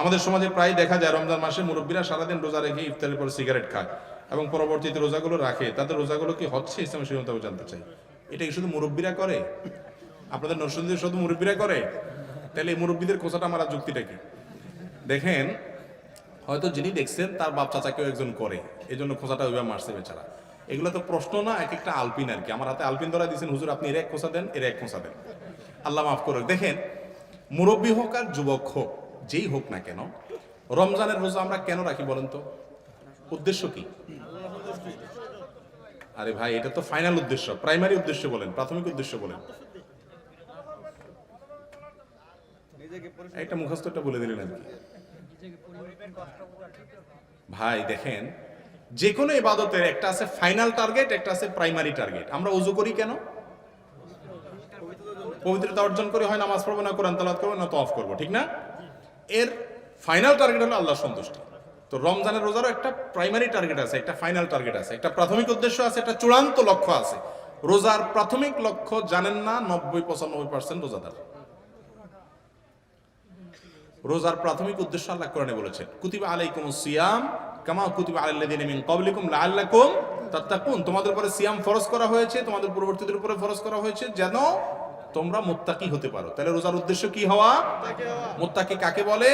আমাদের সমাজে প্রায় দেখা যায় রমজান মাসে মুরব্বীরা সারাদিন রোজা রেখে ইফতারের পর সিগারেট খায় এবং পরবর্তীতে রোজাগুলো রাখে। তাদের রোজাগুলো কি হচ্ছে ইসলামের শরীয়তে জানতে চাই। এটা কি শুধু মুরব্বীরা করে? আপনাদের নরসিংদীর শুধু মুরব্বীরা করে? তাহলে এই মুরব্বীদের খোঁচাটা মারার যুক্তিটা কি? দেখেন, হয়তো যিনি দেখছেন তার বাপ চাচাকেও একজন করে, এই জন্য খোঁচাটা ওইভাবে মারছে বেচারা। এগুলো তো প্রশ্ন না, এক একটা আলপিন আর কি। আমার হাতে আলপিন ধরা দিয়েছেন, হুজুর আপনি এর এক খোঁচা দেন, এর এক খোঁচা দেন, আল্লাহ মাফ করুক। দেখেন, মুরব্বী হোক আর যুবক হোক, যেই হোক না কেন, রমজানের রোজা আমরা কেন রাখি বলেন তো? উদ্দেশ্য কি? আরে ভাই, এটা তো ফাইনাল উদ্দেশ্য, প্রাইমারি উদ্দেশ্য বলেন, প্রাথমিক উদ্দেশ্য বলেন। একটা মুখস্থটা বলে দিলেন আর কি। ভাই দেখেন, যে কোনো ইবাদতের একটা আছে ফাইনাল টার্গেট, একটা আছে প্রাইমারি টার্গেট। আমরা ওযু করি কেন? পবিত্রতা অর্জন করে, হয় নামাজ পড়বো, না কোরআন তেলাওয়াত করবো, না তওয়াফ করবো, ঠিক না? এর ফাইনাল টার্গেট হলো আল্লাহর সন্তুষ্টি। তো রমজানের রোজারও একটা প্রাইমারি টার্গেট আছে, একটা ফাইনাল টার্গেট আছে, একটা প্রাথমিক উদ্দেশ্য আছে, একটা চূড়ান্ত লক্ষ্য আছে। রোজার প্রাথমিক লক্ষ্য জানেন না 90-95% রোজাদার। রোজার প্রাথমিক উদ্দেশ্য আল্লাহ কোরআনে বলেছেন, কুতিবা আলাইকুমুস সিয়াম কামা কুতিবা আলাল লাযিনা মিন ক্বাবলিকুম লাআল্লাকুম তাত্তাকুন। তোমাদের উপরে সিয়াম ফরজ করা হয়েছে, তোমাদের পূর্ববর্তীদের উপরে ফরজ করা হয়েছে যেন তোমরা মুত্তাকি হতে পারো। তাহলে রোজার উদ্দেশ্য কি হওয়া? মুত্তাকি কাকে বলে?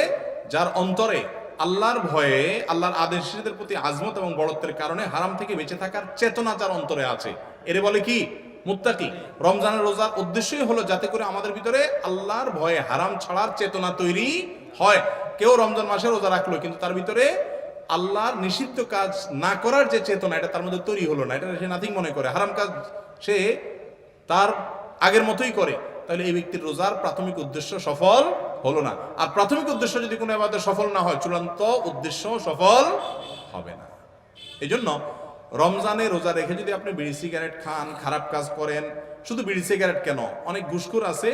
যার অন্তরে আল্লাহর ভয়ে, আল্লাহর আদেশ নিষেধের প্রতি আজমত এবং বড়ত্বের কারণে হারাম থেকে বেঁচে থাকার চেতনা যার অন্তরে আছে, এর বলে কি? মুত্তাকি। রমজানের রোজার উদ্দেশ্যই হলো যাতে করে আমাদের ভিতরে আল্লাহর ভয়ে হারাম ছাড়ার চেতনা তৈরি হয়। কেউ রমজান মাসে রোজা রাখলো, কিন্তু তার ভিতরে আল্লাহর নিষিদ্ধ কাজ না করার যে চেতনা, এটা তার মধ্যে তৈরি হলো না, এটা সে নাথিং মনে করে, হারাম কাজ সে তার আগের মতোই করে, তাহলে এই ব্যক্তির রোজার প্রাথমিক উদ্দেশ্য সফল হলো না। আর প্রাথমিক উদ্দেশ্য যদি কোনো ইবাদত সফল না হয়, চূড়ান্ত উদ্দেশ্য সফল হবে না। এই জন্য রমজানে রোজা রেখে যদি আপনি বিড়ি সিগারেট খান, খারাপ কাজ করেন, শুধু বিড়ি সিগারেট কেন, অনেক ঘুষখোর আছে,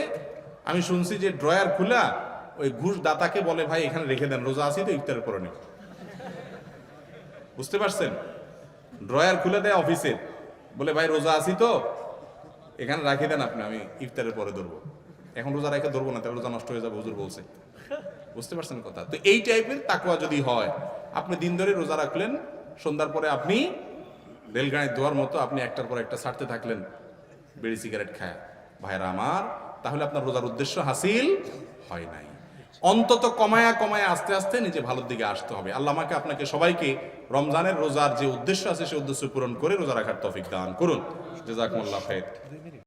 আমি শুনছি যে ড্রয়ার খুলা ওই ঘুষ দাতাকে বলে, ভাই এখানে রেখে দেন, রোজা আছি তো ইফতারের পরে নেব। বুঝতে পারছেন? ড্রয়ার খুলে দেয় অফিসে, বলে ভাই রোজা আছি তো এখানে রাখে দেন আপনি, আমি ইফতারের পরে ধরবো। এখন রোজা রেখে ধরবো না, তাহলে রোজা নষ্ট হয়ে যাবে, হুজুর বলছে। বুঝতে পারছেন কথা? তো এই টাইপের তাকওয়া যদি হয়, আপনি দিন ধরে রোজা রাখলেন, সন্ধ্যার পরে আপনি রেলগাড়ির দোয়ার মতো আপনি একটার পর একটা ছাড়তে থাকলেন বিড়ি সিগারেট খায়, ভাইরা আমার, তাহলে আপনার রোজার উদ্দেশ্য হাসিল হয় নাই। অন্তত কমায়া কমায়া আস্তে আস্তে নিজে ভালোর দিকে আসতে হবে। আল্লাহ আমাকে আপনাকে সবাইকে রমজানের রোজার যে উদ্দেশ্য আছে, সেই উদ্দেশ্য পূরণ করে রোজা রাখার তৌফিক দান করুন। জাযাকুমুল্লাহ খাইর।